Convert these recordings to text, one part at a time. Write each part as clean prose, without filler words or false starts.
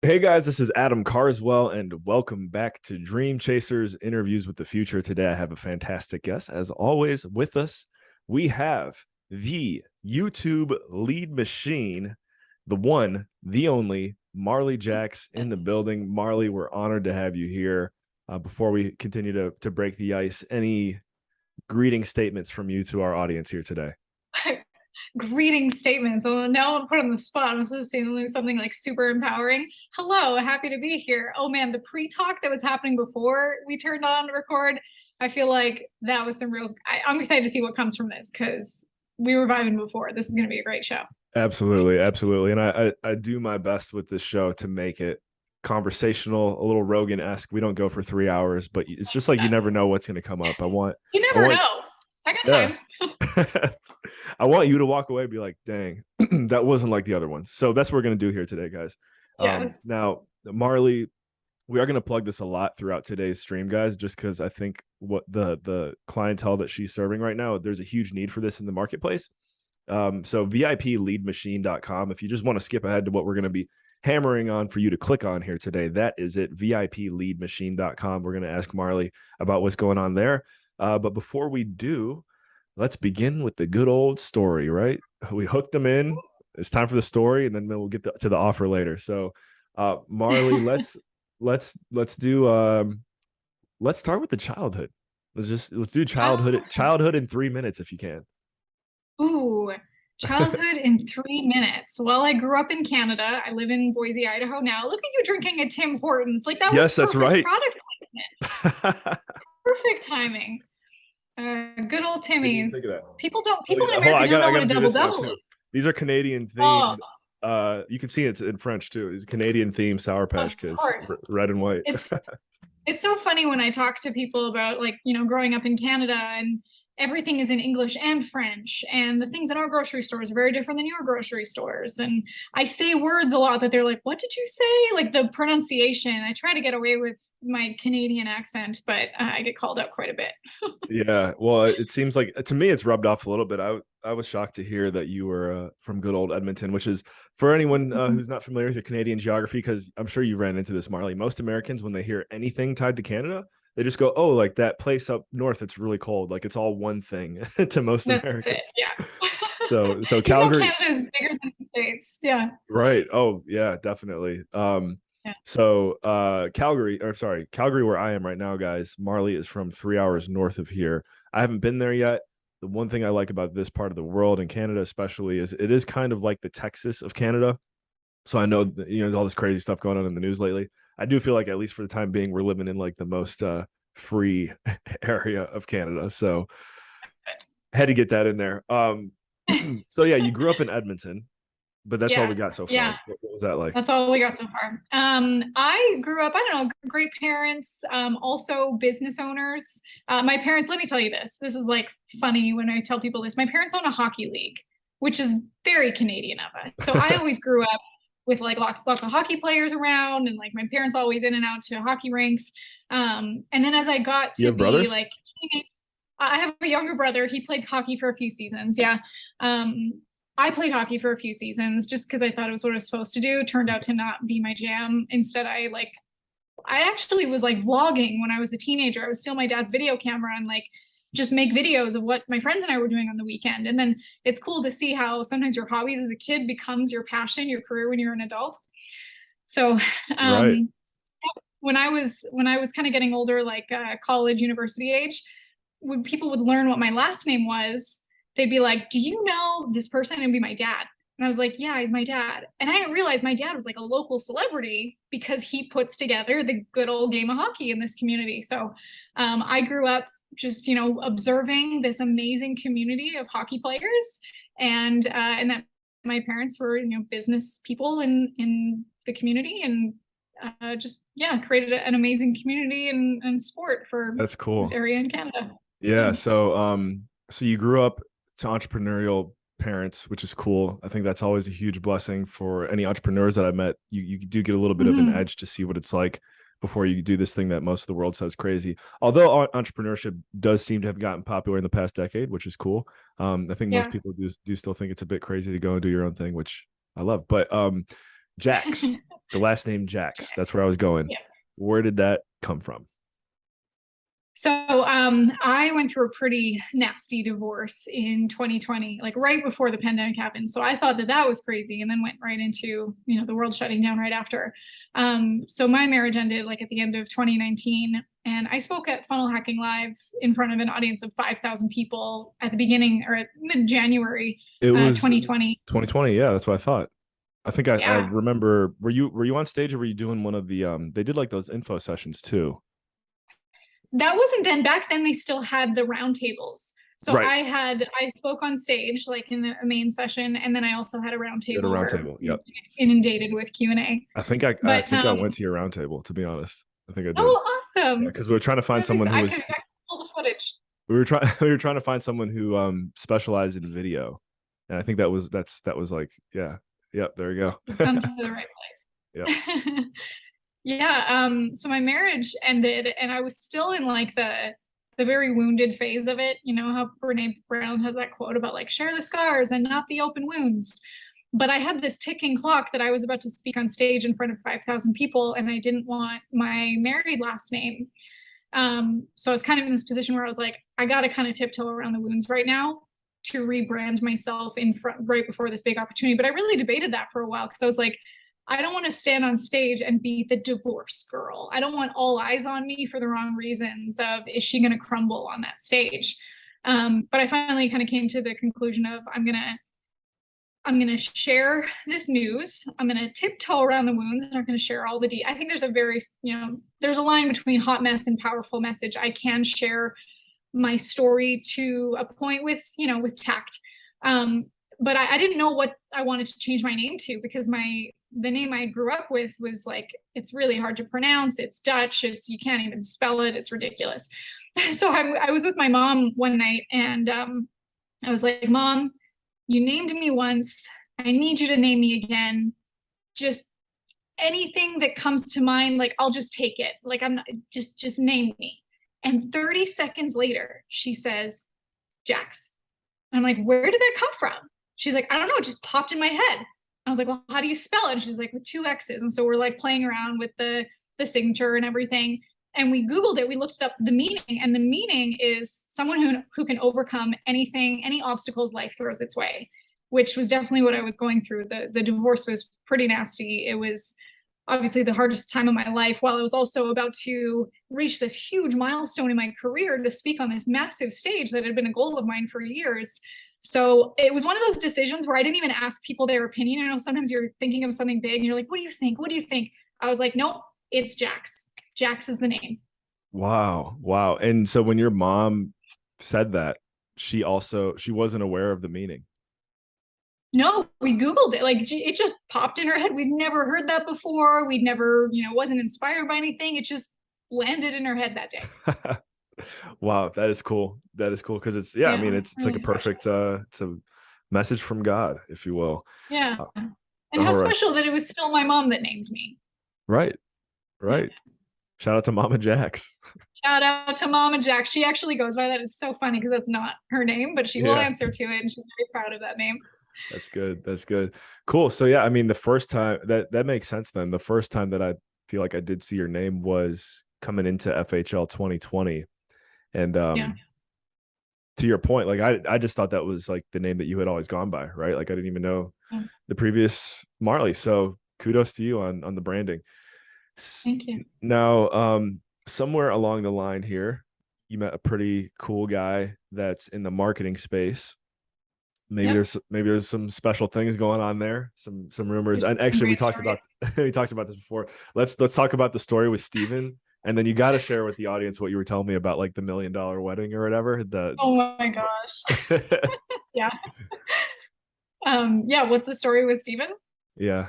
Hey guys, this is Adam Carswell, and welcome back to Dream Chasers Interviews with the Future. Today, I have a fantastic guest. As always, with us, we have the YouTube lead machine, the one, the only, Marley Jaxx in the building. Marley, we're honored to have you here. Before we continue to break the ice, any greeting statements from you to our audience here today? Greeting statements. Oh, now I'm put on the spot. I'm supposed to say something like super empowering. Hello, happy to be here. Oh man, the pre-talk that was happening before we turned on to record, I feel like that was some real. I'm excited to see what comes from this because we were vibing before. This is going to be a great show. Absolutely, absolutely. And I do my best with this show to make it conversational, a little Rogan-esque. We don't go for 3 hours, but it's just like you never know what's going to come up. You I never want, know. I got yeah. time. I want you to walk away and be like, dang, that wasn't like the other ones. So that's what we're going to do here today, guys. Yes. Now, Marley, we are going to plug this a lot throughout today's stream, guys, just because I think what the clientele that she's serving right now, there's a huge need for this in the marketplace. So VIPleadmachine.com. If you just want to skip ahead to what we're going to be hammering on for you to click on here today, that is it. VIPleadmachine.com. We're going to ask Marley about what's going on there. But before we do, let's begin with the good old story, right? We hooked them in. It's time for the story, and then we'll get to the offer later. So, Marley, let's do let's start with the childhood. Let's do childhood in 3 minutes if you can. Ooh, childhood in 3 minutes. Well, I grew up in Canada. I live in Boise, Idaho now. Look at you drinking a Tim Hortons. Like that was Yes, that's perfect right. product placement. I Perfect timing. Good old didn't even think Timmy's. of that. Oh People in yeah, hold on, America don't I know what gotta a do double this now double too. is. These are Canadian Oh, themed. You can see it's in French too. These Canadian themed Sour of Patch Kids, course. red and white. It's it's so funny when I talk to people about like, growing up in Canada and everything is in English and French and the things in our grocery stores are very different than your grocery stores. And I say words a lot that they're like, "What did you say?" Like the pronunciation. I try to get away with my Canadian accent, but I get called out quite a bit. Yeah, well, it seems like to me it's rubbed off a little bit. I was shocked to hear that you were from good old Edmonton, which is for anyone who's not familiar with your Canadian geography, because I'm sure you ran into this, Marley. Most Americans, when they hear anything tied to Canada, they just go, "Oh, like that place up north, it's really cold." Like it's all one thing to most That's it. Americans. Yeah. So Even though Calgary, Canada is bigger than the States. Yeah. right? Oh yeah, definitely. Yeah. Calgary, or sorry, Calgary, where I am right now, guys. Marley is from 3 hours north of here. I haven't been there yet. The one thing I like about this part of the world, and Canada especially, is it is kind of like the Texas of Canada. So I know that, there's all this crazy stuff going on in the news lately. I do feel like, at least for the time being, we're living in like the most free area of Canada. So had to get that in there. So yeah, you grew up in Edmonton, but that's all we Yeah. got so far. Yeah. What was that like? That's all we got so far. I grew up, I don't know, great parents, also business owners. My parents, let me tell you this. This is like funny when I tell people this. My parents own a hockey league, which is very Canadian of us. So I always grew up with like lots of hockey players around and like my parents always in and out to hockey rinks. And then as I got You to have be brothers? like teenage, I have a younger brother. He played hockey for a few seasons. Yeah. I played hockey for a few seasons just because I thought it was what I was supposed to do. Turned out to not be my jam. Instead, I actually was like vlogging when I was a teenager. I would steal my dad's video camera and like just make videos of what my friends and I were doing on the weekend. And then it's cool to see how sometimes your hobbies as a kid becomes your passion, your career when you're an adult. So Right. um, when I was kind of getting older, like college, university age, when people would learn what my last name was, they'd be like, "Do you know this person?" And it'd be my dad. And I was like, "Yeah, he's my dad." And I didn't realize my dad was like a local celebrity because he puts together the good old game of hockey in this community. So I grew up just, observing this amazing community of hockey players and that my parents were, business people in the community and just, yeah, created an amazing community and sport for That's this cool. area in Canada. Yeah. Yeah. So you grew up to entrepreneurial parents, which is cool. I think that's always a huge blessing for any entrepreneurs that I've met. You do get a little bit of an Mhm. edge to see what it's like before you do this thing that most of the world says crazy. Although entrepreneurship does seem to have gotten popular in the past decade, which is cool. I think most Yeah. people do still think it's a bit crazy to go and do your own thing, which I love. But Jaxx, the last name Jaxx. That's where I was going. Yeah. Where did that come from? So I went through a pretty nasty divorce in 2020, like right before the pandemic happened. So I thought that that was crazy, and then went right into, the world shutting down right after. So my marriage ended like at the end of 2019, and I spoke at Funnel Hacking Live in front of an audience of 5,000 people at the beginning or at mid-January It was 2020. 2020. Yeah, that's what I thought. I think I Yeah, remember. Were you on stage, or were you doing one of the they did like those info sessions too? that wasn't then. Back then, they still had the roundtables. So Right. I spoke on stage like in a main session, and then I also had a You had a roundtable round where table. we Yep. were inundated with Q&A. I But think I went to your round table, to be honest. I think I did. oh, Yeah, awesome! because we were trying to find Really, someone who I was can pull the footage. we were trying we were trying to find someone who specialized in video. And I think that was like, yeah. Yep, there you You've go. come to the right Yep. place. Yeah. So my marriage ended, and I was still in like the very wounded phase of it. You know how Brene Brown has that quote about like share the scars and not the open wounds. But I had this ticking clock that I was about to speak on stage in front of 5,000 people, and I didn't want my married last name. So I was kind of in this position where I was like, I got to kind of tiptoe around the wounds right now to rebrand myself in front right before this big opportunity. But I really debated that for a while, because I was like, I don't want to stand on stage and be the divorce girl. I don't want all eyes on me for the wrong reasons of, is she going to crumble on that stage? But I finally kind of came to the conclusion of, I'm gonna share this news. I'm gonna tiptoe around the wounds. I'm not gonna share all the. I think there's a very, there's a line between hot mess and powerful message. I can share my story to a point with, with tact. But I didn't know what I wanted to change my name to, because the name I grew up with was like, it's really hard to pronounce. It's Dutch. You can't even spell it. It's ridiculous. So I was with my mom one night, and I was like, Mom, you named me once. I need you to name me again. Just anything that comes to mind, like I'll just take it. Like I'm not, just name me. And 30 seconds later, she says, Jaxx. And I'm like, where did that come from? She's like, I don't know, it just popped in my head. I was like, well, how do you spell it? And she's like, with 2 X's. And so we're like playing around with the signature and everything. And we Googled it, we looked up the meaning, and the meaning is someone who can overcome anything, any obstacles life throws its way, which was definitely what I was going through. The divorce was pretty nasty. It was obviously the hardest time of my life, while I was also about to reach this huge milestone in my career to speak on this massive stage that had been a goal of mine for years. So it was one of those decisions where I didn't even ask people their opinion. I know sometimes you're thinking of something big and you're like, what do you think? What do you think? I was like, nope, it's Jaxx. Jaxx is the name. Wow. Wow. And so when your mom said that, she wasn't aware of the meaning. No, we Googled it. Like it just popped in her head. We'd never heard that before. We'd never, wasn't inspired by anything. It just landed in her head that day. Wow, that is cool. That is cool, because it's, yeah, I mean, it's really like a perfect it's a message from God, if you will. Yeah. And how All right. special that it was still my mom that named me. Right. Right. Yeah. Shout out to Mama Jaxx. Shout out to Mama Jaxx. She actually goes by that. It's so funny because that's not her name, but she will Yeah. answer to it, and she's very proud of that name. That's good. That's good. Cool. So yeah, I mean, the first time that makes sense then. The first time that I feel like I did see your name was coming into FHL 2020. And Yeah. to your point, like I just thought that was like the name that you had always gone by, right? Like I didn't even know the previous Marley. So kudos to you on the branding. Thank you. Now, somewhere along the line here, you met a pretty cool guy that's in the marketing space. Maybe there's some special things going on there, some rumors. And actually, we talked about this before. Let's talk about the story with Steven. And then you got to share with the audience what you were telling me about, like the $1 million wedding or whatever. Oh my gosh. Yeah. Yeah. What's the story with Steven? Yeah.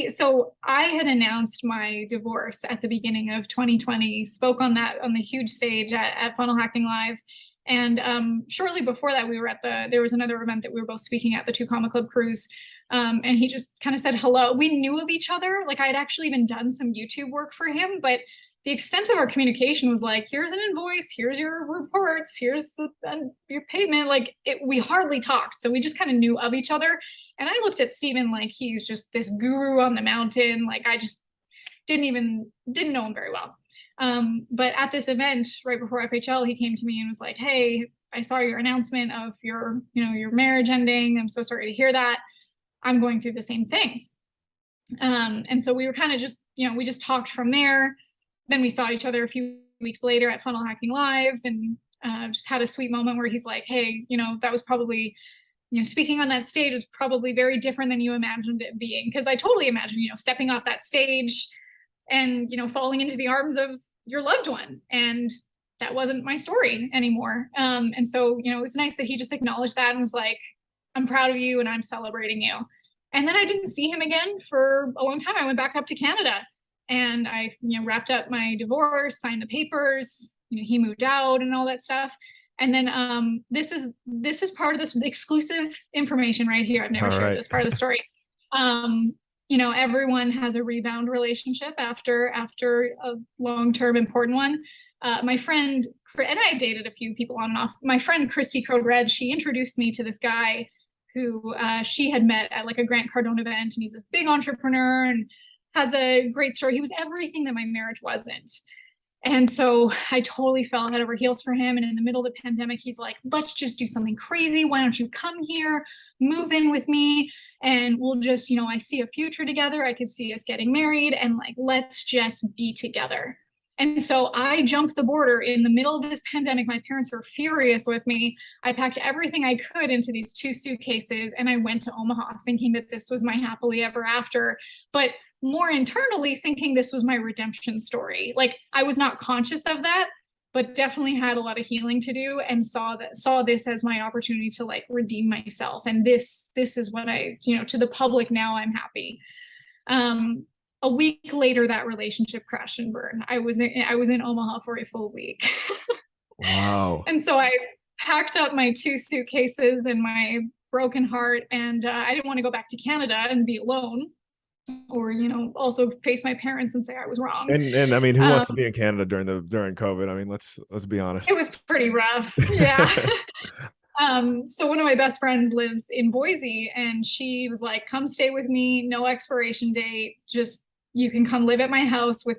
So I had announced my divorce at the beginning of 2020, spoke on the huge stage at Funnel Hacking Live. And shortly before that, there was another event that we were both speaking at, the 2 Comma Club cruise. And he just kind of said hello. We knew of each other. Like I had actually even done some YouTube work for him, but the extent of our communication was like, here's an invoice, here's your reports, here's your payment. Like we hardly talked. So we just kind of knew of each other. And I looked at Steven like he's just this guru on the mountain. Like I just didn't know him very well. But at this event right before FHL, he came to me and was like, hey, I saw your announcement of your marriage ending. I'm so sorry to hear that. I'm going through the same thing. And so we were kind of just, we just talked from there. Then we saw each other a few weeks later at Funnel Hacking Live, and just had a sweet moment where he's like, hey, that was probably, speaking on that stage was probably very different than you imagined it being. Because I totally imagined, stepping off that stage and, falling into the arms of your loved one. And that wasn't my story anymore. And so, it was nice that he just acknowledged that and was like, I'm proud of you and I'm celebrating you. And then I didn't see him again for a long time. I went back up to Canada and I, wrapped up my divorce, signed the papers, he moved out and all that stuff. And then this is part of this exclusive information right here. I've never shared this part of the story. Everyone has a rebound relationship after a long-term important one. My friend, and I dated a few people on and off. My friend Christy Code Red, she introduced me to this guy who she had met at like a Grant Cardone event, and he's this big entrepreneur and has a great story. He was everything that my marriage wasn't. And so I totally fell head over heels for him. And in the middle of the pandemic, he's like, let's just do something crazy. Why don't you come here, move in with me? And we'll just, I see a future together. I could see us getting married and like, let's just be together. And so I jumped the border in the middle of this pandemic. My parents were furious with me. I packed everything I could into these 2 suitcases and I went to Omaha thinking that this was my happily ever after, but more internally thinking this was my redemption story. Like I was not conscious of that, but definitely had a lot of healing to do and saw this as my opportunity to like redeem myself. And this is what I, to the public now, I'm happy. A week later, that relationship crashed and burned. I was in Omaha for a full week. Wow. And so I packed up my 2 suitcases and my broken heart, and I didn't want to go back to Canada and be alone, or also face my parents and say I was wrong. And I mean, who wants to be in Canada during COVID? I mean, let's be honest. It was pretty rough. Yeah. So one of my best friends lives in Boise, and she was like, come stay with me, no expiration date, just you can come live at my house with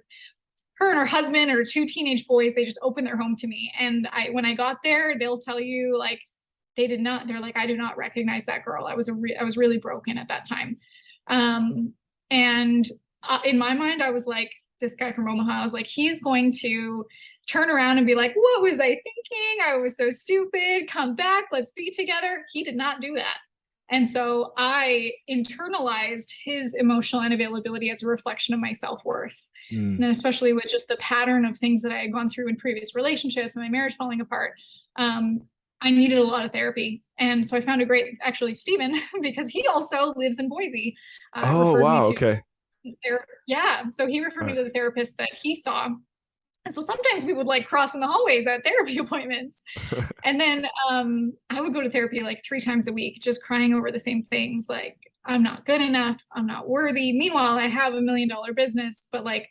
her and her husband or 2 teenage boys. They just opened their home to me. And when I got there, they'll tell you like they're like, I do not recognize that girl. I was really broken at that time. And in my mind, I was like, this guy from Omaha, I was like, he's going to turn around and be like, what was I thinking? I was so stupid. Come back. Let's be together. He did not do that. And so I internalized his emotional unavailability as a reflection of my self-worth. And especially with just the pattern of things that I had gone through in previous relationships and my marriage falling apart, I needed a lot of therapy. And so I found actually Steven, because he also lives in Boise. Oh, wow. Okay. Yeah. So he referred me to the therapist that he saw. And so sometimes we would like cross in the hallways at therapy appointments. And then I would go to therapy like 3 times a week, just crying over the same things. Like, I'm not good enough. I'm not worthy. Meanwhile, I have $1 million business, but like,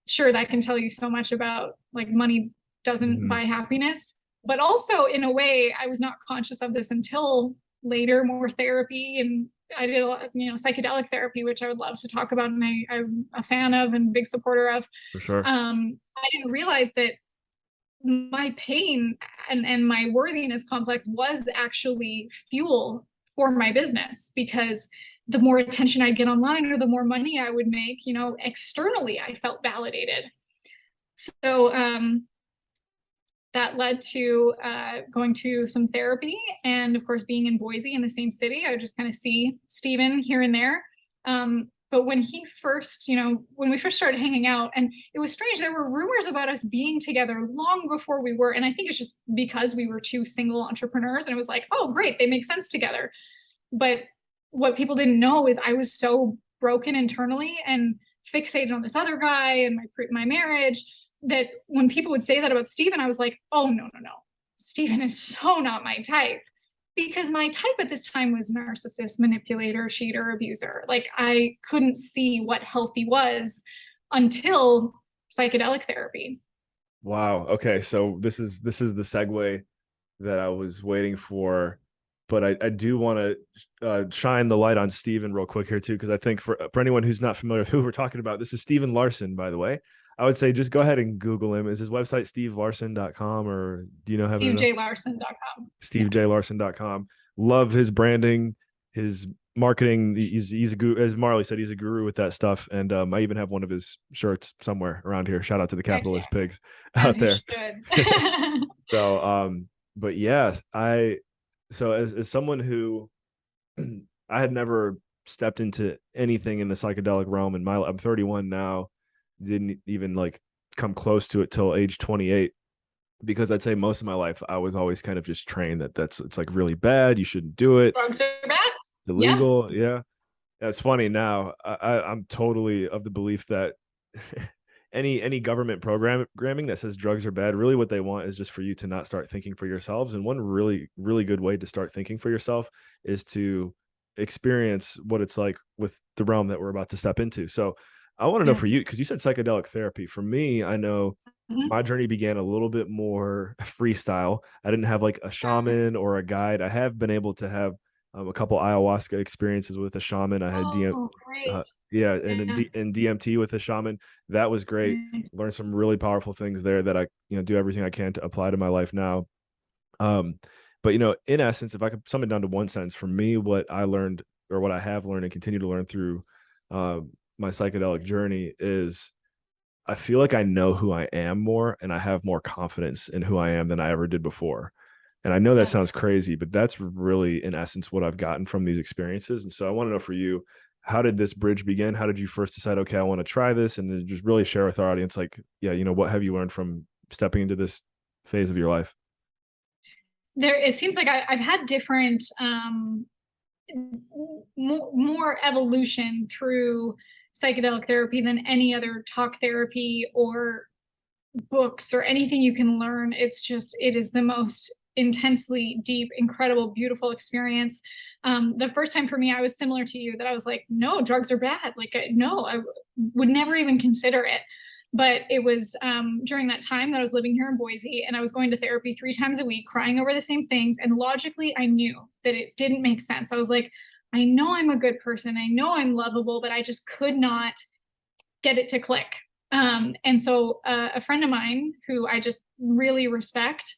sure, that can tell you so much about like money doesn't buy happiness. But also in a way, I was not conscious of this until later, more therapy. And I did a lot of, psychedelic therapy, which I would love to talk about. And I'm a fan of and big supporter of. For sure. I didn't realize that my pain and my worthiness complex was actually fuel for my business, because the more attention I'd get online or the more money I would make, externally, I felt validated. So that led to going to some therapy, and of course, being in Boise in the same city, I would just kind of see Steven here and there. But when he first, when we first started hanging out, and it was strange, there were rumors about us being together long before we were. And I think it's just because we were 2 single entrepreneurs, and it was like, oh, great, they make sense together. But what people didn't know is I was so broken internally and fixated on this other guy and my marriage, that when people would say that about Steven, I was like, oh, no. Steven is so not my type. Because my type at this time was narcissist, manipulator, cheater, abuser. Like I couldn't see what healthy was until psychedelic therapy. Wow. Okay. So this is the segue that I was waiting for, but I do want to shine the light on Steven real quick here too, because I think for anyone who's not familiar with who we're talking about, this is Steven Larson, by the way. I would say just go ahead and Google him. Is his website stevelarson.com, or do you know have it enough? SteveJLarson.com. Yeah. SteveJLarson.com. Love his branding, his marketing. He's a guru, as Marley said, he's a guru with that stuff. And I even have one of his shirts somewhere around here. Shout out to the Heck capitalist yeah. pigs As out he there. should. So but yes, so as someone who I had never stepped into anything in the psychedelic realm in my I'm 31 now, didn't even like come close to it till age 28, because I'd say most of my life I was always kind of just trained that it's like really bad, you shouldn't do it, Drugs are bad. Yeah. illegal. Yeah. That's funny now. I'm totally of the belief that any government programming that says drugs are bad, really what they want is just for you to not start thinking for yourselves. And one really, really good way to start thinking for yourself is to experience what it's like with the realm that we're about to step into. So I want to know Yeah. for you, because you said psychedelic therapy. For me, I know Mhm. my journey began a little bit more freestyle. I didn't have like a shaman or a guide. I have been able to have a couple ayahuasca experiences with a shaman. I had Oh, great. yeah, and Yeah. and DMT with a shaman. That was great. Nice. Learned some really powerful things there that I do everything I can to apply to my life now. Um, but in essence, if I could sum it down to one sentence, for me, what I learned, or what I have learned and continue to learn through uh, my psychedelic journey, is I feel like I know who I am more, and I have more confidence in who I am than I ever did before. And I know that sounds Yes. crazy, but that's really, in essence, what I've gotten from these experiences. And so I want to know for you, how did this bridge begin? How did you first decide, okay, I want to try this? And then just really share with our audience, like, yeah, what have you learned from stepping into this phase of your life? It seems like I've had different more evolution through psychedelic therapy than any other talk therapy or books or anything you can learn. It is the most intensely deep, incredible, beautiful experience. The first time for me, I was similar to you, that I was like, no, drugs are bad. Like, no, I would never even consider it. But it was during that time that I was living here in Boise, and I was going to therapy 3 times a week, crying over the same things. And logically, I knew that it didn't make sense. I was like, I know I'm a good person. I know I'm lovable, but I just could not get it to click. And so a friend of mine who I just really respect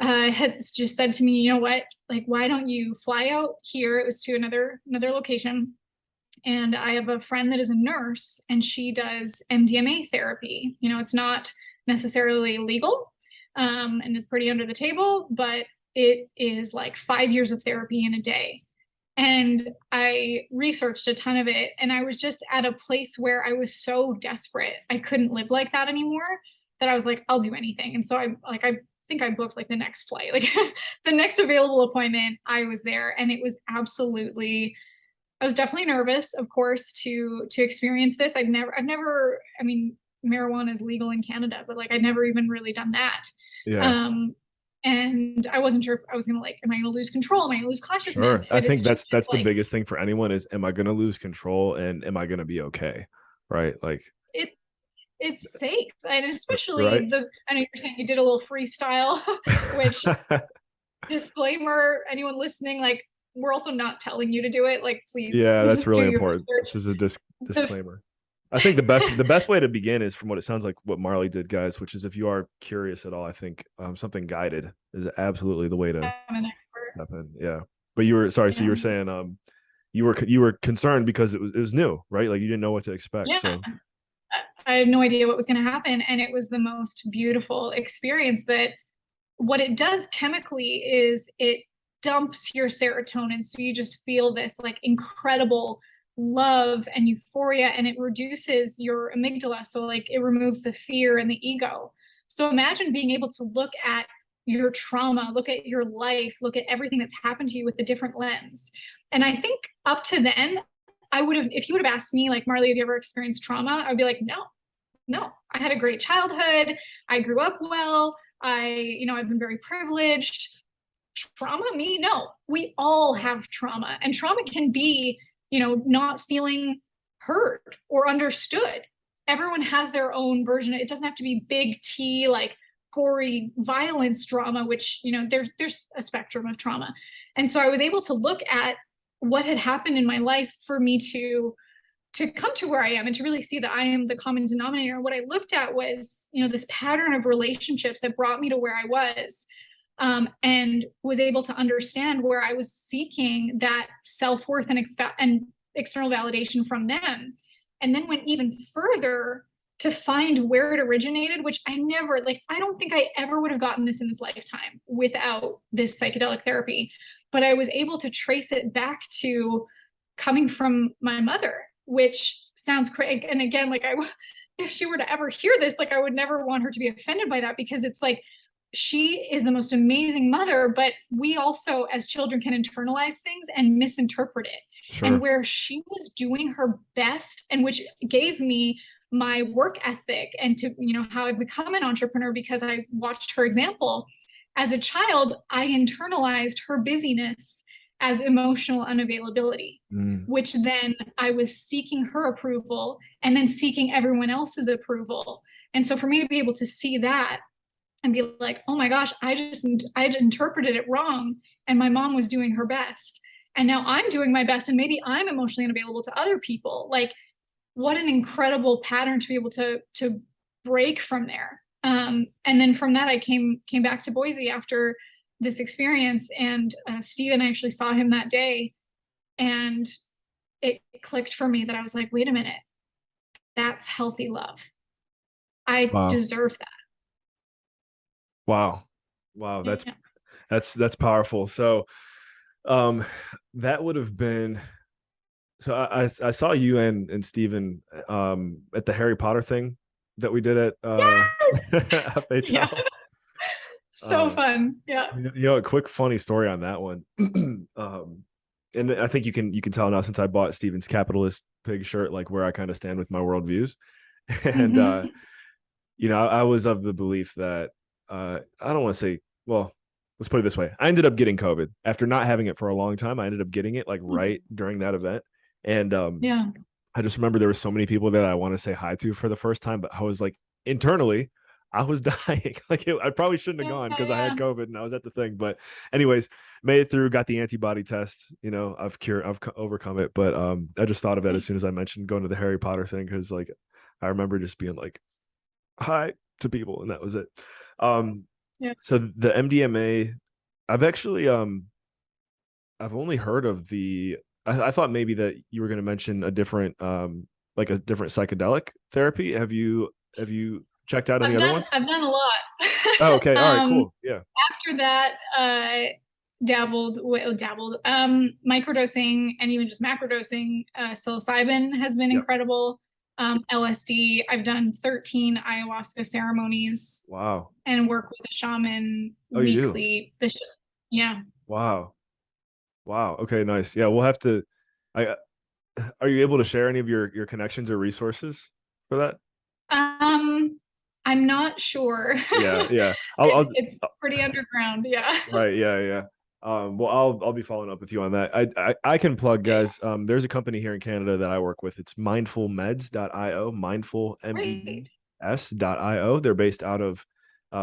had just said to me, you know what, like, why don't you fly out here? It was to another location. And I have a friend that is a nurse, and she does MDMA therapy. It's not necessarily legal, and it's pretty under the table, but it is like 5 years of therapy in a day. And I researched a ton of it, and I was just at a place where I was so desperate. I couldn't live like that anymore, that I was like, I'll do anything. And so I think I booked like the next flight, like the next available appointment. I was there, and it was absolutely, I was definitely nervous, of course, to experience this. I've never, I mean, marijuana is legal in Canada, but like I'd never even really done that. Yeah. Um, and I wasn't sure if I was gonna, like, am I gonna lose control? Am I gonna lose consciousness? Sure. I But it's think just that's the like biggest thing for anyone is, am I going to lose control, and am I going to be okay? Right? Like, it it's safe. And especially right? I know you're saying you did a little freestyle, which, disclaimer, anyone listening, like, we're also not telling you to do it. Like, please Yeah, that's do really your important. research. This is a The, disclaimer. I think the best way to begin is, from what it sounds like, what Marley did, guys, which is, if you are curious at all, I think something guided is absolutely the way to I'm an expert. step in. Yeah. But you were sorry, so you Yeah. were saying you were concerned because it was new, right? Like, you didn't know what to expect. Yeah. So I had no idea what was going to happen. And it was the most beautiful experience. That what it does chemically is it dumps your serotonin. So you just feel this like incredible love and euphoria, and it reduces your amygdala. So, like, it removes the fear and the ego. So imagine being able to look at your trauma, look at your life, look at everything that's happened to you with a different lens. And I think up to then, I would have, if you would have asked me, like, Marley, have you ever experienced trauma? I'd be like, no, no, I had a great childhood. I grew up well. I've been very privileged. Trauma, me? No, we all have trauma. And trauma can be, not feeling heard or understood. everyone has their own version. It doesn't have to be big T, like gory violence drama, which, you know, there's a spectrum of trauma. And so I was able to look at what had happened in my life for me to come to where I am and to really see that I am the common denominator. What I looked at was, you know, this pattern of relationships that brought me to where I was, and was able to understand where I was seeking that self-worth and external validation from them. And then went even further to find where it originated, which I never, like, I don't think I ever would have gotten this in this lifetime without this psychedelic therapy. But I was able to trace it back to coming from my mother, which sounds crazy. And again, like, if she were to ever hear this, like, I would never want her to be offended by that, because it's like, she is the most amazing mother, but we also as children can internalize things and misinterpret it. Sure. And where she was doing her best, and which gave me my work ethic and to, you know, how I've become an entrepreneur, because I watched her example. As a child, I internalized her busyness as emotional unavailability, which then I was seeking her approval and then seeking everyone else's approval. And so for me to be able to see that and be like, oh my gosh, I interpreted it wrong, and my mom was doing her best, and now I'm doing my best, and maybe I'm emotionally unavailable to other people. Like, what an incredible pattern to be able to break from there. And then from that, I came back to Boise after this experience, and Steven, I actually saw him that day, and it clicked for me that I was like, wait a minute, that's healthy love. I deserve that. Wow. That's powerful. So that would have been, so I saw you and Steven at the Harry Potter thing that we did at FHL. Yeah. So fun. Yeah. You know, a quick funny story on that one. And I think you can tell now, since I bought Steven's capitalist pig shirt, like where I kind of stand with my worldviews. And you know, I was of the belief that I don't want to say, well, let's put it this way. I ended up getting COVID after not having it for a long time. I ended up getting it like right during that event. And I just remember there were so many people that I want to say hi to for the first time, but I was like, internally, I was dying. Like, I probably shouldn't have gone because I had COVID and I was at the thing. But anyways, made it through, got the antibody test. You know, I've overcome it. But I just thought of it as soon as I mentioned going to the Harry Potter thing, because like I remember just being like, hi to people, and that was it. So the MDMA, I've actually I've only heard of the I thought maybe that you were going to mention a different like a different psychedelic therapy. Have you checked out any other ones? I've done a lot. Oh, okay. All right, cool. Yeah. After that, dabbled microdosing and even just macrodosing. Psilocybin has been incredible. LSD. I've done 13 ayahuasca ceremonies. Wow. And work with a shaman weekly. Wow. Okay, nice. Yeah, we'll have to. Are you able to share any of your connections or resources for that? I'm not sure. Yeah. It's pretty underground. Yeah. Right. Yeah. Well, I'll be following up with you on that. I can plug, guys. There's a company here in Canada that I work with. It's mindfulmeds.io, mindfulmeds.io. They're based out of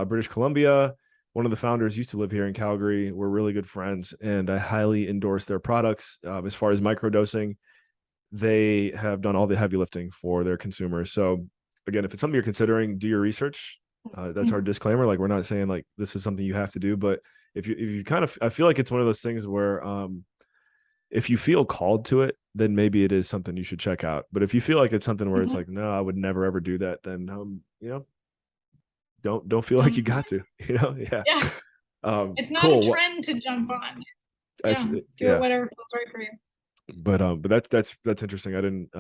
British Columbia. One of the founders used to live here in Calgary. We're really good friends, and I highly endorse their products. As far as microdosing, they have done all the heavy lifting for their consumers. So again, if it's something you're considering, do your research. That's our disclaimer. Like, we're not saying like this is something you have to do, but if you kind of, I feel like it's one of those things where if you feel called to it, then maybe it is something you should check out. But if you feel like it's something where it's like, no, I would never ever do that, then you know, don't feel like you got to, you know. Yeah. It's not a trend to jump on. Do it whatever feels right for you. But that's interesting. I didn't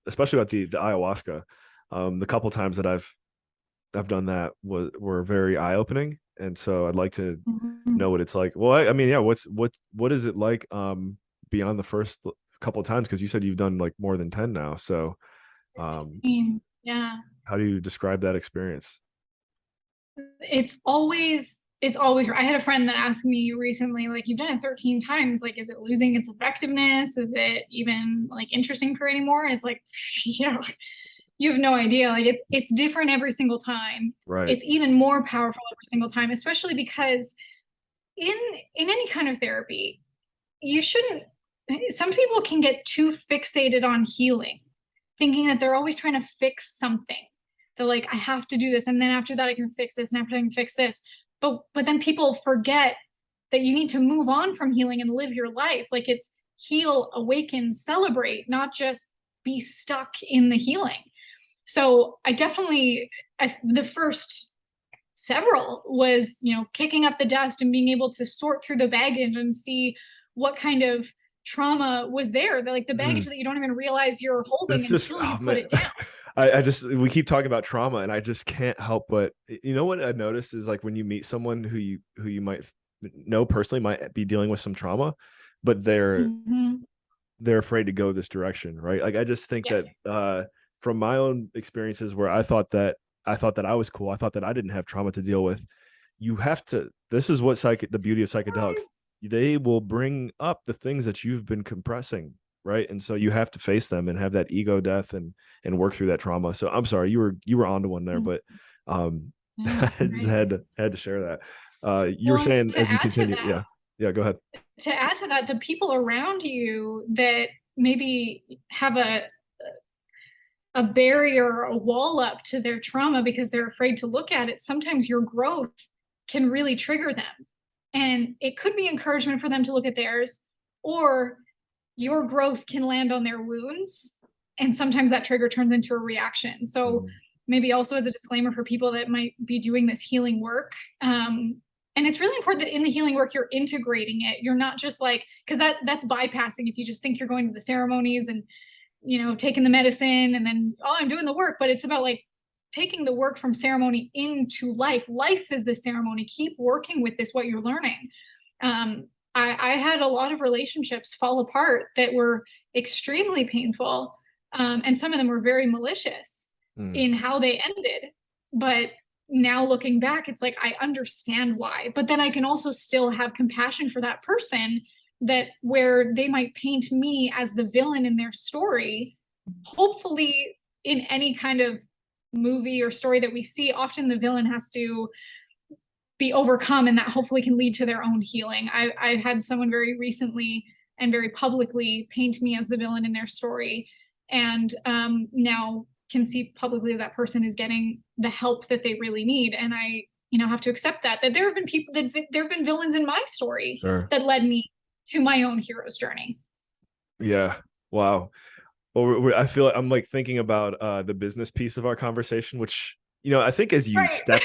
especially about the ayahuasca. The couple times that I've done that were very eye-opening, and so I'd like to know what it's like. Well, I mean, yeah, what is it like beyond the first couple of times, because you said you've done like more than 10 now, so how do you describe that experience? It's always I had a friend that asked me recently, like, you've done it 13 times, like, is it losing its effectiveness? Is it even like interesting for anymore? And it's like, yeah, you have no idea. Like it's different every single time. Right. It's even more powerful every single time, especially because in any kind of therapy, you shouldn't, some people can get too fixated on healing, thinking that they're always trying to fix something. They're like, I have to do this, and then after that I can fix this, and after I can fix this. But then people forget that you need to move on from healing and live your life. Like it's heal, awaken, celebrate, not just be stuck in the healing. So I definitely, the first several was, kicking up the dust and being able to sort through the baggage and see what kind of trauma was there, like the baggage that you don't even realize you're holding until you put it down. We keep talking about trauma, and I just can't help but, what I noticed is, like, when you meet someone who you might know personally might be dealing with some trauma, but they're afraid to go this direction, right? Like, I just think that from my own experiences where I thought that I was cool, I thought that I didn't have trauma to deal with. You have to. This is what the beauty of psychedelics. They will bring up the things that you've been compressing, right? And so you have to face them and have that ego death and work through that trauma. So I'm sorry, you were onto one there, but I just had to share that. You were saying as you continue, yeah, go ahead. To add to that, the people around you that maybe have a barrier, a wall up to their trauma because they're afraid to look at it, sometimes your growth can really trigger them. And it could be encouragement for them to look at theirs, or your growth can land on their wounds. And sometimes that trigger turns into a reaction. So maybe also as a disclaimer for people that might be doing this healing work, and it's really important that in the healing work, you're integrating it. You're not just like, because that's bypassing if you just think you're going to the ceremonies and, taking the medicine and then, oh, I'm doing the work. But it's about like taking the work from ceremony into life. Life is the ceremony. Keep working with this, what you're learning. I had a lot of relationships fall apart that were extremely painful. And some of them were very malicious in how they ended. But now looking back, it's like, I understand why. But then I can also still have compassion for that person, that where they might paint me as the villain in their story. Hopefully in any kind of movie or story that we see, often the villain has to be overcome, and that hopefully can lead to their own healing. I had someone very recently and very publicly paint me as the villain in their story, and now can see publicly that person is getting the help that they really need. And I have to accept that there have been people that there have been villains in my story that led me to my own hero's journey. Yeah. Wow. Well, I feel like I'm like thinking about the business piece of our conversation, which, I think as you step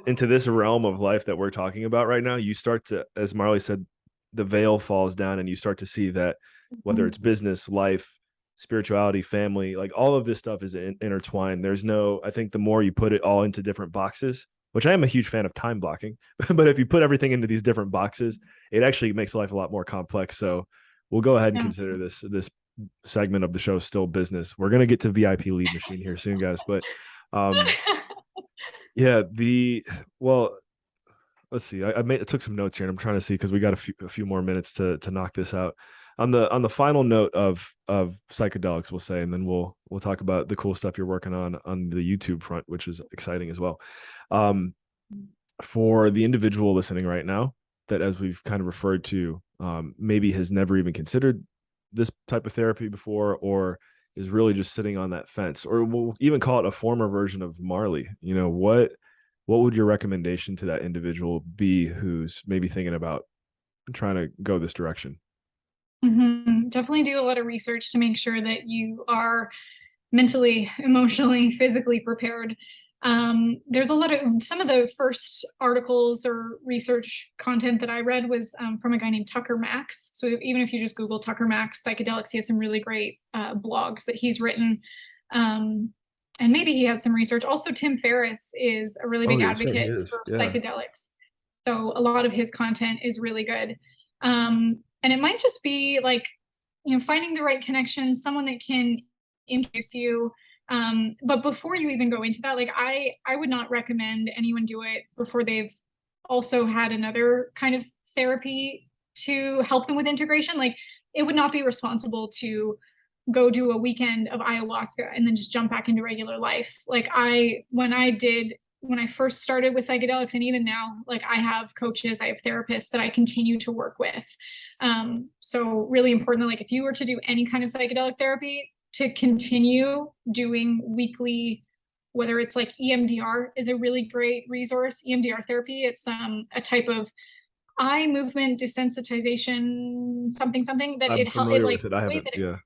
into this realm of life that we're talking about right now, you start to, as Marley said, the veil falls down and you start to see that whether it's business, life, spirituality, family, like all of this stuff is intertwined. I think the more you put it all into different boxes, which I am a huge fan of time blocking, but if you put everything into these different boxes, it actually makes life a lot more complex. So we'll go ahead and consider this segment of the show still business. We're going to get to VIP lead machine here soon, guys. But let's see. I took some notes here and I'm trying to see, because we got a few more minutes to knock this out. On the final note of psychedelics, we'll say, and then we'll talk about the cool stuff you're working on the YouTube front, which is exciting as well. For the individual listening right now, that, as we've kind of referred to, maybe has never even considered this type of therapy before, or is really just sitting on that fence, or we'll even call it a former version of Marley. What would your recommendation to that individual be who's maybe thinking about trying to go this direction? Definitely do a lot of research to make sure that you are mentally, emotionally, physically prepared. There's some of the first articles or research content that I read was from a guy named Tucker Max. So even if you just Google Tucker Max psychedelics, he has some really great blogs that he's written. And maybe he has some research. Also, Tim Ferriss is a really big advocate for psychedelics. So a lot of his content is really good. And it might just be like, finding the right connection, someone that can introduce you. But before you even go into that, like I would not recommend anyone do it before they've also had another kind of therapy to help them with integration. Like, it would not be responsible to go do a weekend of ayahuasca and then just jump back into regular life. Like when I first started with psychedelics, and even now, like I have coaches, I have therapists that I continue to work with. So really important that like if you were to do any kind of psychedelic therapy, to continue doing weekly, whether it's like EMDR is a really great resource. EMDR therapy, it's a type of eye movement desensitization, something that I'm it familiar like with it. I the way haven't. that Yeah.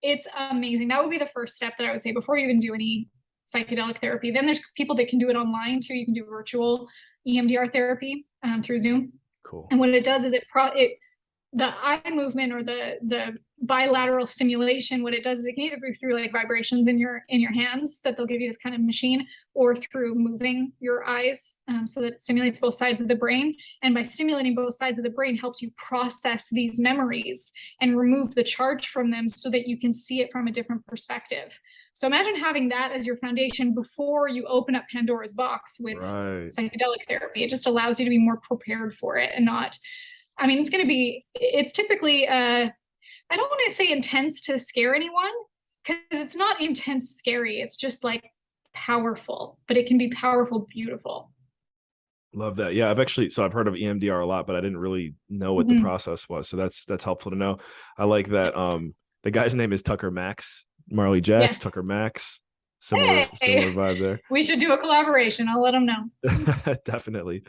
it's amazing. That would be the first step that I would say before you even do any psychedelic therapy. Then there's people that can do it online too. You can do virtual EMDR therapy through Zoom. Cool. And what it does is the eye movement or the bilateral stimulation, what it does is it can either go through like vibrations in your hands that they'll give you this kind of machine, or through moving your eyes, so that it stimulates both sides of the brain. And by stimulating both sides of the brain helps you process these memories and remove the charge from them so that you can see it from a different perspective. So imagine having that as your foundation before you open up Pandora's box with psychedelic therapy. It just allows you to be more prepared for it and not, I mean, it's typically, I don't want to say intense to scare anyone, because it's not intense scary. It's just like powerful, but it can be powerful, beautiful. Love that. Yeah, I've heard of EMDR a lot, but I didn't really know what the process was. So that's helpful to know. I like that. The guy's name is Tucker Max, Marley Jaxx, Yes. Tucker Max. Similar vibe there. We should do a collaboration. I'll let them know. Definitely.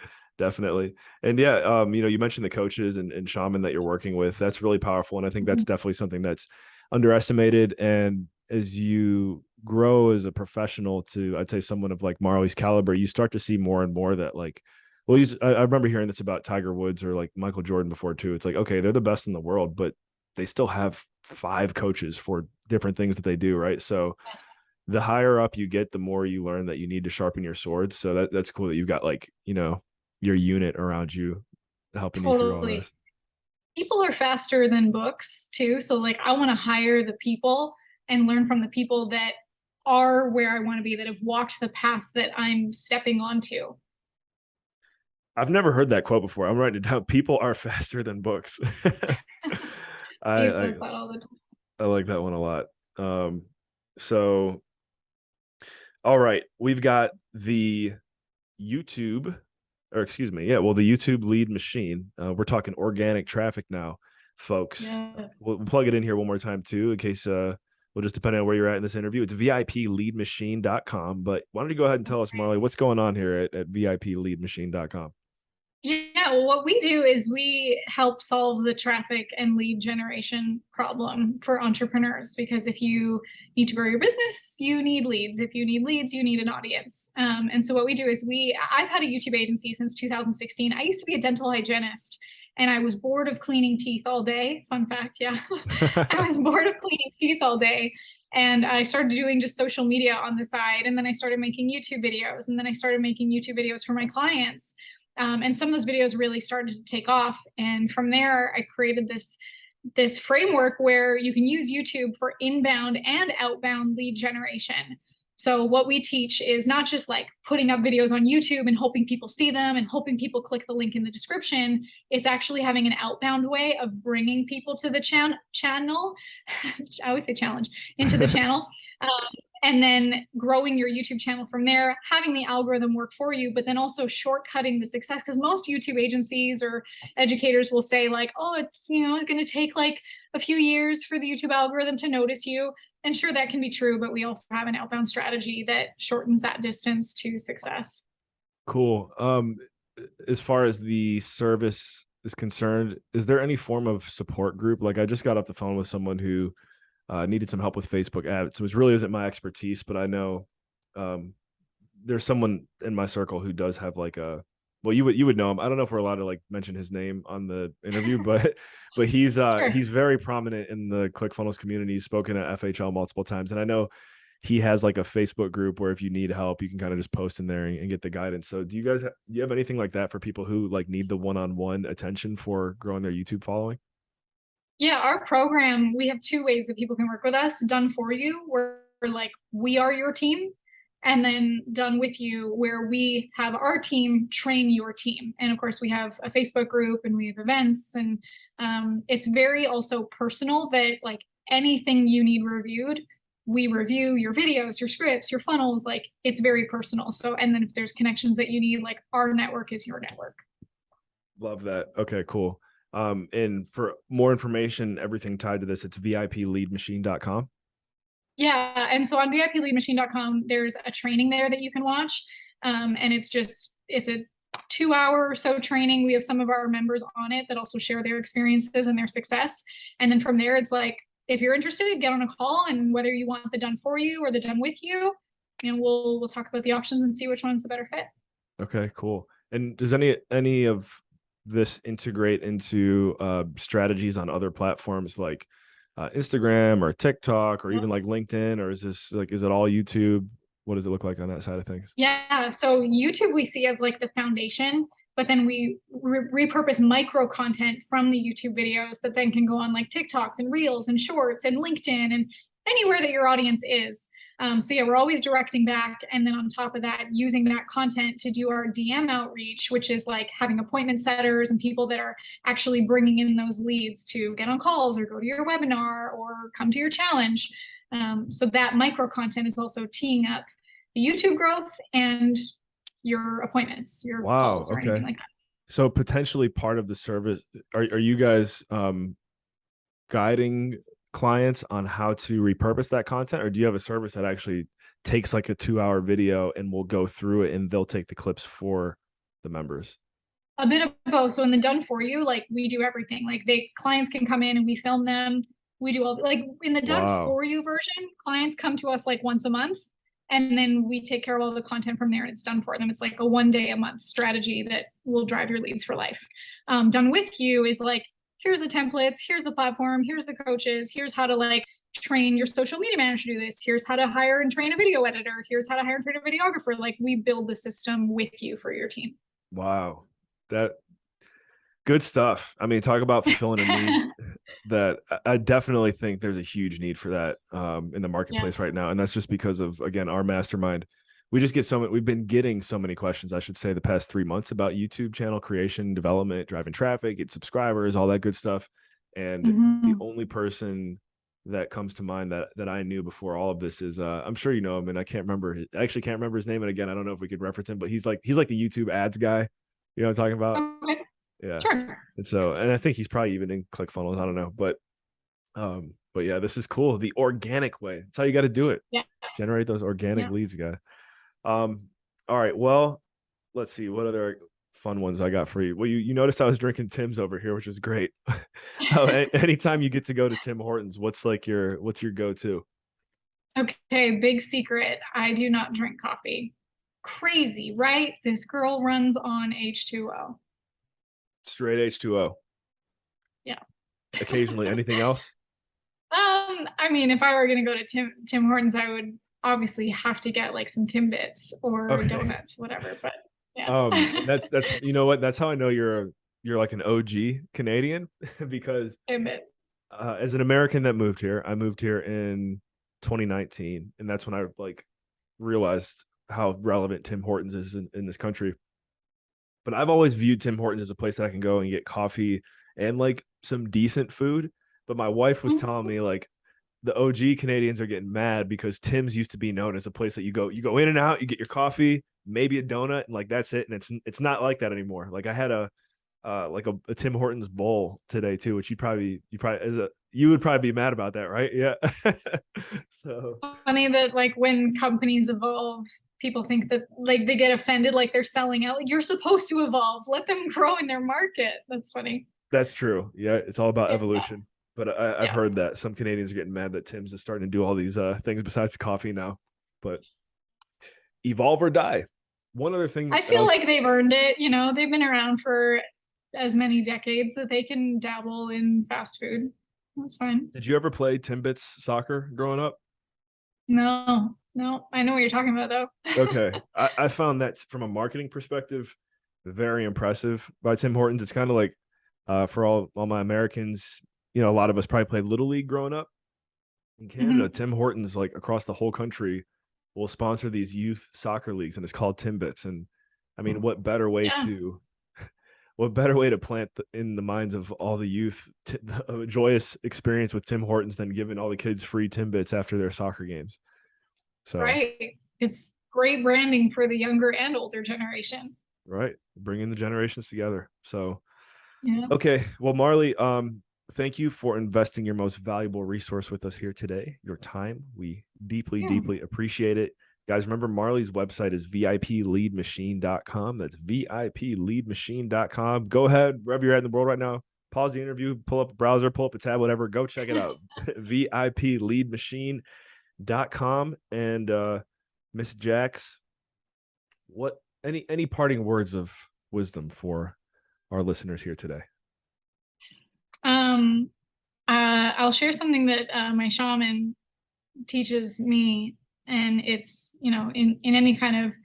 And yeah, you mentioned the coaches and shaman that you're working with. That's really powerful. And I think that's definitely something that's underestimated. And as you grow as a professional to, I'd say, someone of like Marley's caliber, you start to see more and more that like, well, I remember hearing this about Tiger Woods or like Michael Jordan before too. It's like, okay, they're the best in the world, but they still have 5 coaches for different things that they do. Right. So the higher up you get, the more you learn that you need to sharpen your sword. So that's cool that you've got like, your unit around you helping you through all this. People are faster than books too. So like I want to hire the people and learn from the people that are where I want to be, that have walked the path that I'm stepping onto. I've never heard that quote before. I'm writing it down. People are faster than books. I like that one a lot. So, all right, we've got the YouTube, or excuse me, yeah, well, the YouTube lead machine. We're talking organic traffic now, folks. Yes. We'll plug it in here one more time too, in case well, just depending on where you're at in this interview. It's VIPleadmachine.com. But why don't you go ahead and tell us, Marley, what's going on here at VIPleadmachine.com? Yeah, well, what we do is we help solve the traffic and lead generation problem for entrepreneurs, because if you need to grow your business, you need leads. If you need leads, you need an audience. And so what we do is I've had a YouTube agency since 2016. I used to be a dental hygienist, and I was bored of cleaning teeth all day. Fun fact, yeah. I was bored of cleaning teeth all day. And I started doing just social media on the side. And then I started making YouTube videos. And then I started making YouTube videos for my clients. And some of those videos really started to take off. And from there, I created this framework where you can use YouTube for inbound and outbound lead generation. So what we teach is not just like putting up videos on YouTube and hoping people see them and hoping people click the link in the description. It's actually having an outbound way of bringing people to the channel. I always say challenge, into the channel. And then growing your YouTube channel from there, having the algorithm work for you, but then also shortcutting the success. Because most YouTube agencies or educators will say like, oh, it's going to take like a few years for the YouTube algorithm to notice you. And sure, that can be true, but we also have an outbound strategy that shortens that distance to success. Cool. As far as the service is concerned, is there any form of support group? Like I just got off the phone with someone who needed some help with Facebook ads. So it really isn't my expertise, but I know there's someone in my circle who does have like well, you would know him. I don't know if we're allowed to like mention his name on the interview, but he's he's very prominent in the ClickFunnels community. He's spoken at FHL multiple times, and I know he has like a Facebook group where if you need help, you can kind of just post in there and get the guidance. So do you have anything like that for people who like need the one-on-one attention for growing their YouTube following? Yeah, our program, we have 2 ways that people can work with us. Done for you, where like we are your team, and then done with you, where we have our team train your team. And of course, we have a Facebook group and we have events, and it's very also personal, that like anything you need reviewed, we review your videos, your scripts, your funnels. Like it's very personal. So, and then if there's connections that you need, like our network is your network. Love that. Okay, cool. And for more information, everything tied to this, it's vipleadmachine.com. Yeah. And so on vipleadmachine.com, there's a training there that you can watch. And it's a 2 hour or so training. We have some of our members on it that also share their experiences and their success. And then from there, it's like, if you're interested, get on a call, and whether you want the done for you or the done with you, and we'll talk about the options and see which one's the better fit. Okay, cool. And does any of this integrate into strategies on other platforms like Instagram or TikTok or even like LinkedIn, or is it all YouTube? What does it look like on that side of things? Yeah, so YouTube we see as like the foundation, but then we repurpose micro content from the YouTube videos that then can go on like TikToks and Reels and Shorts and LinkedIn and anywhere that your audience is. So yeah, we're always directing back. And then on top of that, using that content to do our DM outreach, which is like having appointment setters and people that are actually bringing in those leads to get on calls or go to your webinar or come to your challenge. So that micro content is also teeing up the YouTube growth and your appointments, your calls or anything like that. So potentially part of the service, are you guys guiding clients on how to repurpose that content, or do you have a service that actually takes like a 2-hour video and will go through it and they'll take the clips for the members? A bit of both. So in the done for you, like we do everything. Like clients can come in and we film them. We do all, like in the done for you version, clients come to us like once a month, and then we take care of all the content from there and it's done for them. It's like a 1 day a month strategy that will drive your leads for life. Done with you is like, here's the templates, here's the platform, here's the coaches, here's how to like train your social media manager to do this, here's how to hire and train a video editor, here's how to hire and train a videographer. Like we build the system with you for your team. Wow. That good stuff. I mean, talk about fulfilling a need that I definitely think there's a huge need for that in the marketplace right now. And that's just because of, again, our mastermind. We just get we've been getting so many questions, I should say, the past 3 months about YouTube channel creation, development, driving traffic, get subscribers, all that good stuff. And the only person that comes to mind that I knew before all of this is I'm sure you know him, and I actually can't remember his name. And again, I don't know if we could reference him, but he's like the YouTube ads guy. You know what I'm talking about? Okay. Yeah. Sure. And I think he's probably even in ClickFunnels. I don't know, but yeah, this is cool. The organic way. That's how you got to do it. Yeah. Generate those organic leads, guys. All right. Well, let's see what other fun ones I got for you. Well, you noticed I was drinking Tim's over here, which is great. Anytime you get to go to Tim Hortons, what's your go-to? Okay, big secret. I do not drink coffee. Crazy, right? This girl runs on H2O. Straight H2O. Yeah. Occasionally, anything else? I mean, if I were gonna go to Tim Hortons, I would obviously have to get like some Timbits or donuts, whatever. But yeah. That's you know what? That's how I know you're like an OG Canadian because as an American that moved here, I moved here in 2019, and that's when I like realized how relevant Tim Hortons is in this country. But I've always viewed Tim Hortons as a place that I can go and get coffee and like some decent food. But my wife was telling me like the OG Canadians are getting mad because Tim's used to be known as a place that you go in and out, you get your coffee, maybe a donut, and like that's it. And it's not like that anymore. Like I had a Tim Hortons bowl today too, which you would probably be mad about that, right? Yeah. So funny that like when companies evolve, people think that like they get offended, like they're selling out. Like you're supposed to evolve, let them grow in their market. That's funny. That's true. Yeah, it's all about evolution. But I've heard that some Canadians are getting mad that Tim's is starting to do all these things besides coffee now. But evolve or die. One other thing, I feel like they've earned it. You know, they've been around for as many decades that they can dabble in fast food. That's fine. Did you ever play Timbits soccer growing up? No. I know what you're talking about though. Okay. I found that from a marketing perspective, very impressive by Tim Hortons. It's kind of like for all my Americans, you know, a lot of us probably played Little League growing up in Canada. Tim Hortons, like across the whole country, will sponsor these youth soccer leagues, and it's called Timbits. And I mean, what better way what better way to plant in the minds of all the youth a joyous experience with Tim Hortons than giving all the kids free Timbits after their soccer games. So Right. It's great branding for the younger and older generation. right, bringing the generations together. So Yeah. okay, well, Marley, thank you for investing your most valuable resource with us here today, your time. We deeply, Yeah. deeply appreciate it. Guys, remember Marley's website is VIPleadmachine.com. That's VIPleadmachine.com. Go ahead, wherever you're at in the world right now, pause the interview, pull up a browser, pull up a tab, whatever. Go check it out. VIPleadmachine.com. And Miss Jaxx, what any parting words of wisdom for our listeners here today? I'll share something that my shaman teaches me, and it's, in any kind of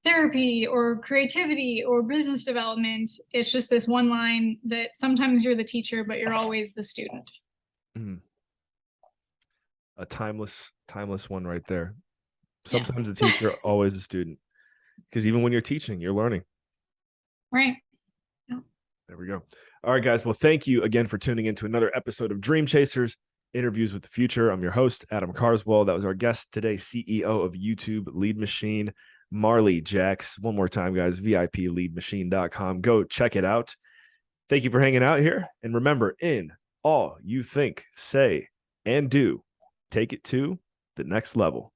therapy or creativity or business development, it's just this one line that sometimes you're the teacher, but you're always the student. Mm. A timeless one right there. Sometimes the teacher, always the student. Because even when you're teaching, you're learning. Right. Yeah. There we go. All right, guys. Well, thank you again for tuning into another episode of Dream Chasers, Interviews with the Future. I'm your host, Adam Carswell. That was our guest today, CEO of YouTube Lead Machine, Marley Jaxx. One more time, guys, VIPleadmachine.com. Go check it out. Thank you for hanging out here. And remember, in all you think, say, and do, take it to the next level.